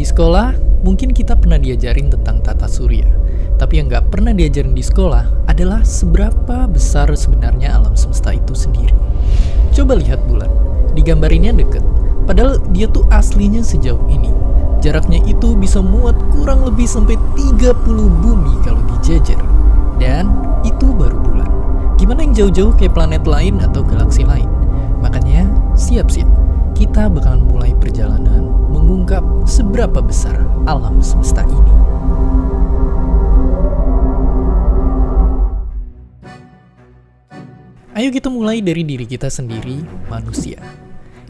Di sekolah, mungkin kita pernah diajarin tentang tata surya. Tapi yang nggak pernah diajarin di sekolah adalah seberapa besar sebenarnya alam semesta itu sendiri. Coba lihat bulan, di gambar ini deket. Padahal dia tuh aslinya sejauh ini. Jaraknya itu bisa muat kurang lebih sampai 30 bumi kalau dijejer. Dan itu baru bulan. Gimana yang jauh-jauh kayak planet lain atau galaksi lain? Makanya, siap-siap. Kita bakalan mulai perjalanan mengungkap seberapa besar alam semesta ini. Ayo kita mulai dari diri kita sendiri, manusia.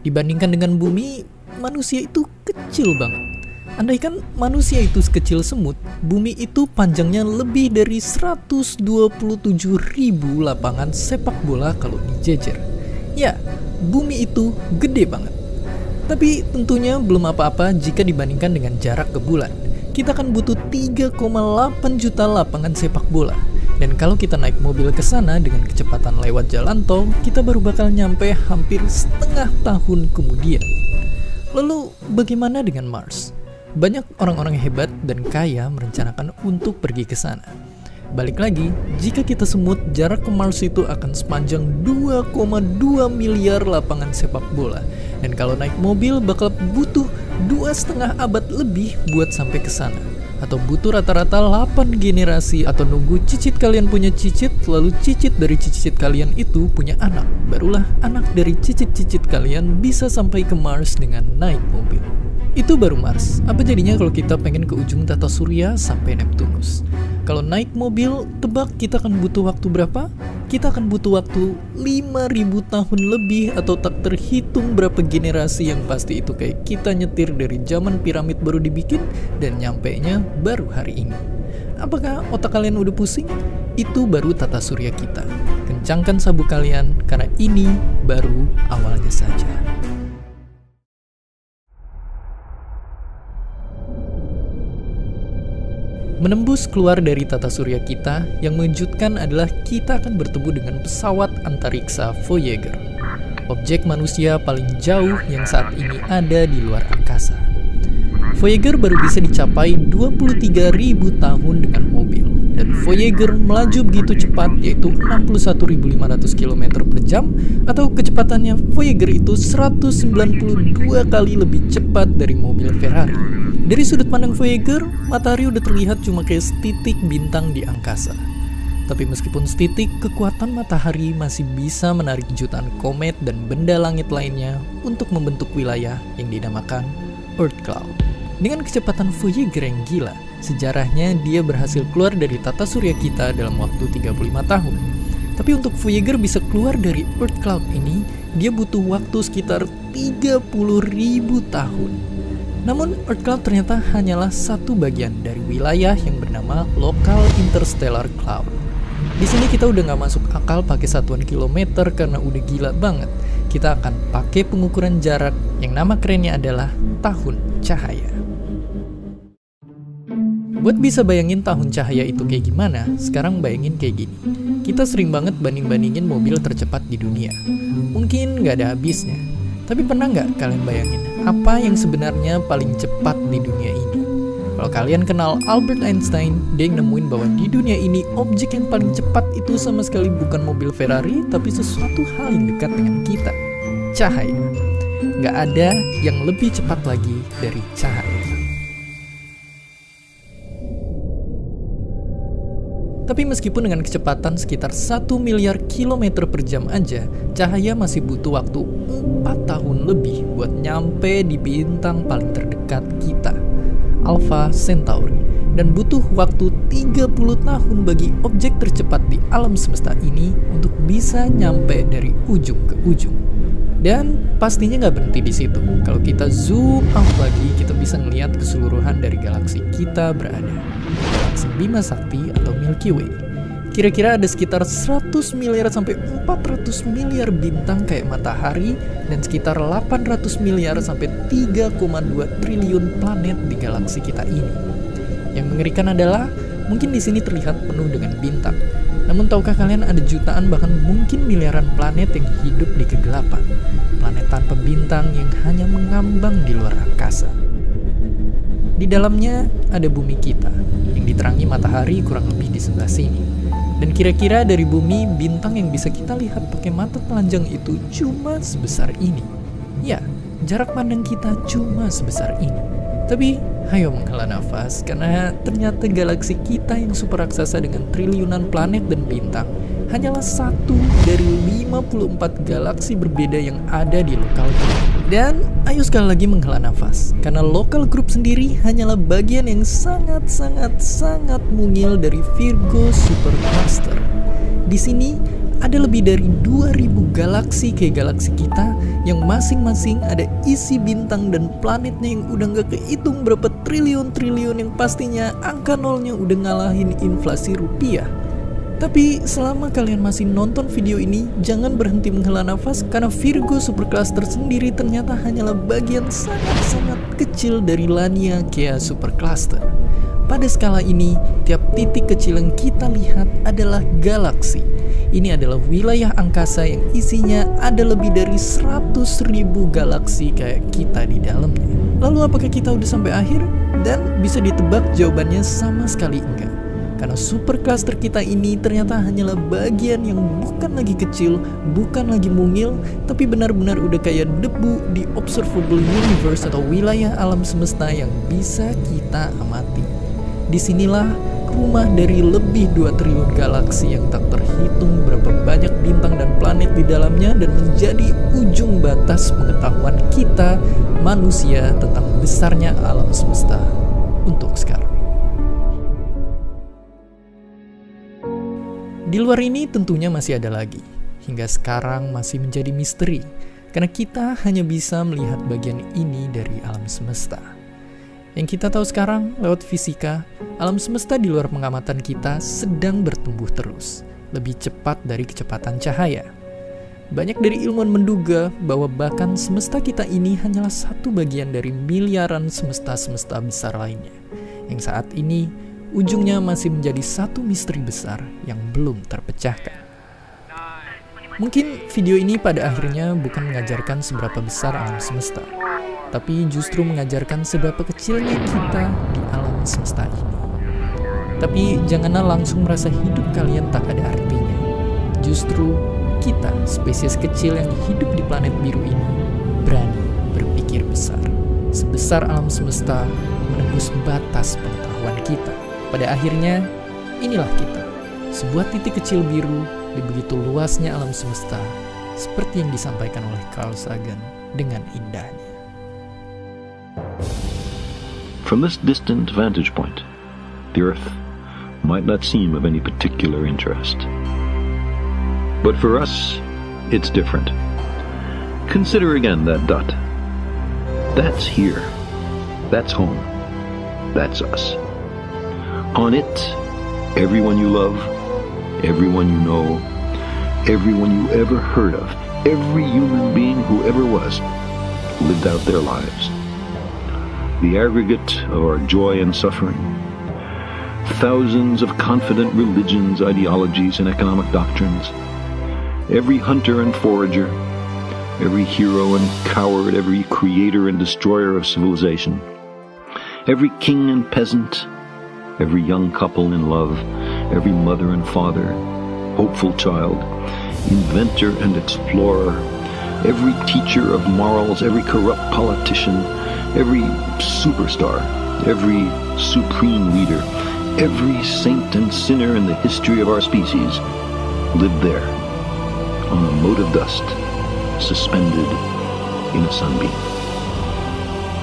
Dibandingkan dengan bumi, manusia itu kecil banget. Andaikan manusia itu sekecil semut, bumi itu panjangnya lebih dari 127.000 lapangan sepak bola kalau dijejer. Ya, bumi itu gede banget. Tapi tentunya belum apa-apa jika dibandingkan dengan jarak ke bulan. Kita akan butuh 3,8 juta lapangan sepak bola. Dan kalau kita naik mobil ke sana dengan kecepatan lewat jalan tol, kita baru bakal nyampe hampir setengah tahun kemudian. Lalu bagaimana dengan Mars? Banyak orang-orang hebat dan kaya merencanakan untuk pergi ke sana. Balik lagi, jika kita semut, jarak ke Mars itu akan sepanjang 2,2 miliar lapangan sepak bola. Dan kalau naik mobil bakal butuh 2,5 abad lebih buat sampai ke sana. Atau butuh rata-rata 8 generasi, atau nunggu cicit kalian punya cicit, lalu cicit dari cicit kalian itu punya anak. Barulah anak dari cicit-cicit kalian bisa sampai ke Mars dengan naik mobil. Itu baru Mars. Apa jadinya kalau kita pengen ke ujung tata surya sampai Neptunus? Kalau naik mobil, tebak kita akan butuh waktu berapa? Kita akan butuh waktu 5.000 tahun lebih, atau tak terhitung berapa generasi yang pasti itu kayak kita nyetir dari zaman piramid baru dibikin dan nyampenya baru hari ini. Apakah otak kalian udah pusing? Itu baru tata surya kita. Kencangkan sabuk kalian karena ini baru awalnya saja. Menembus keluar dari tata surya kita, yang mengejutkan adalah kita akan bertemu dengan pesawat antariksa Voyager, objek manusia paling jauh yang saat ini ada di luar angkasa. Voyager baru bisa dicapai 23.000 tahun dengan mobil, dan Voyager melaju begitu cepat, yaitu 61.500 km per jam, atau kecepatannya Voyager itu 192 kali lebih cepat dari mobil Ferrari. Dari sudut pandang Voyager, matahari udah terlihat cuma kayak setitik bintang di angkasa. Tapi meskipun setitik, kekuatan matahari masih bisa menarik jutaan komet dan benda langit lainnya untuk membentuk wilayah yang dinamakan Earth Cloud. Dengan kecepatan Voyager yang gila, sejarahnya dia berhasil keluar dari tata surya kita dalam waktu 35 tahun. Tapi untuk Voyager bisa keluar dari Earth Cloud ini, dia butuh waktu sekitar 30.000 tahun. Namun, Earth Cloud ternyata hanyalah satu bagian dari wilayah yang bernama Local Interstellar Cloud. Di sini kita udah nggak masuk akal pakai satuan kilometer karena udah gila banget. Kita akan pakai pengukuran jarak yang nama kerennya adalah tahun cahaya. Buat bisa bayangin tahun cahaya itu kayak gimana, sekarang bayangin kayak gini. Kita sering banget banding-bandingin mobil tercepat di dunia. Mungkin nggak ada habisnya. Tapi pernah nggak kalian bayangin apa yang sebenarnya paling cepat di dunia ini? Kalau kalian kenal Albert Einstein, dia yang nemuin bahwa di dunia ini objek yang paling cepat itu sama sekali bukan mobil Ferrari, tapi sesuatu hal yang dekat dengan kita, cahaya. Nggak ada yang lebih cepat lagi dari cahaya. Tapi meskipun dengan kecepatan sekitar 1 miliar kilometer per jam aja, cahaya masih butuh waktu 4 tahun lebih buat nyampe di bintang paling terdekat kita, Alpha Centauri. Dan butuh waktu 30 tahun bagi objek tercepat di alam semesta ini untuk bisa nyampe dari ujung ke ujung. Dan pastinya nggak berhenti di situ. Kalau kita zoom out lagi, kita bisa ngelihat keseluruhan dari galaksi kita berada. Galaksi Bima Sakti atau Milky Way. Kira-kira ada sekitar 100 miliar sampai 400 miliar bintang kayak matahari, dan sekitar 800 miliar sampai 3,2 triliun planet di galaksi kita ini. Yang mengerikan adalah, mungkin di sini terlihat penuh dengan bintang. Namun tahukah kalian ada jutaan bahkan mungkin miliaran planet yang hidup di kegelapan. Planet tanpa bintang yang hanya mengambang di luar angkasa. Di dalamnya ada bumi kita, yang diterangi matahari kurang lebih di sebelah sini. Dan kira-kira dari bumi, bintang yang bisa kita lihat pakai mata telanjang itu cuma sebesar ini. Ya, jarak pandang kita cuma sebesar ini. Tapi, ayo menghela nafas, karena ternyata galaksi kita yang super raksasa dengan triliunan planet dan bintang hanyalah satu dari 54 galaksi berbeda yang ada di lokal group. Dan ayo sekali lagi menghela nafas, karena lokal group sendiri hanyalah bagian yang sangat mungil dari Virgo Supercluster. Di sini ada lebih dari 2000 galaksi kayak galaksi kita yang masing-masing ada isi bintang dan planetnya yang udah nggak kehitung berapa triliun-triliun, yang pastinya angka nolnya udah ngalahin inflasi rupiah. Tapi selama kalian masih nonton video ini, jangan berhenti menghela nafas, karena Virgo Supercluster sendiri ternyata hanyalah bagian sangat kecil dari Laniakea Supercluster. Pada skala ini, tiap titik kecil yang kita lihat adalah galaksi. Ini adalah wilayah angkasa yang isinya ada lebih dari 100.000 galaksi kayak kita di dalamnya. Lalu apakah kita udah sampai akhir? Dan bisa ditebak jawabannya sama sekali enggak. Karena supercluster kita ini ternyata hanyalah bagian yang bukan lagi kecil, bukan lagi mungil, tapi benar-benar udah kayak debu di observable universe atau wilayah alam semesta yang bisa kita amati. Disinilah rumah dari lebih 2 triliun galaksi yang tak terhitung berapa banyak bintang dan planet di dalamnya, dan menjadi ujung batas pengetahuan kita manusia tentang besarnya alam semesta untuk sekarang. Di luar ini tentunya masih ada lagi, hingga sekarang masih menjadi misteri, karena kita hanya bisa melihat bagian ini dari alam semesta. Yang kita tahu sekarang lewat fisika, alam semesta di luar pengamatan kita sedang bertumbuh terus, lebih cepat dari kecepatan cahaya. Banyak dari ilmuwan menduga bahwa bahkan semesta kita ini hanyalah satu bagian dari miliaran semesta-semesta besar lainnya, yang saat ini ujungnya masih menjadi satu misteri besar yang belum terpecahkan. Mungkin video ini pada akhirnya bukan mengajarkan seberapa besar alam semesta, tapi justru mengajarkan seberapa kecilnya kita di alam semesta ini. Tapi janganlah langsung merasa hidup kalian tak ada artinya. Justru kita, spesies kecil yang hidup di planet biru ini, berani berpikir besar. Sebesar alam semesta menembus batas pengetahuan kita. Pada akhirnya, inilah kita, sebuah titik kecil biru di begitu luasnya alam semesta, seperti yang disampaikan oleh Carl Sagan dengan indahnya. From this distant vantage point, the Earth might not seem of any particular interest. But for us, it's different. Consider again that dot. That's here. That's home. That's us. On it, everyone you love, everyone you know, everyone you ever heard of, every human being who ever was, lived out their lives. The aggregate of our joy and suffering, thousands of confident religions, ideologies, and economic doctrines, every hunter and forager, every hero and coward, every creator and destroyer of civilization, every king and peasant, every young couple in love, every mother and father, hopeful child, inventor and explorer, every teacher of morals, every corrupt politician, every superstar, every supreme leader, every saint and sinner in the history of our species lived there, on a mote of dust, suspended in a sunbeam.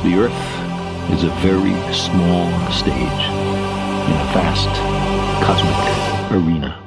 The Earth is a very small stage in a vast cosmic arena.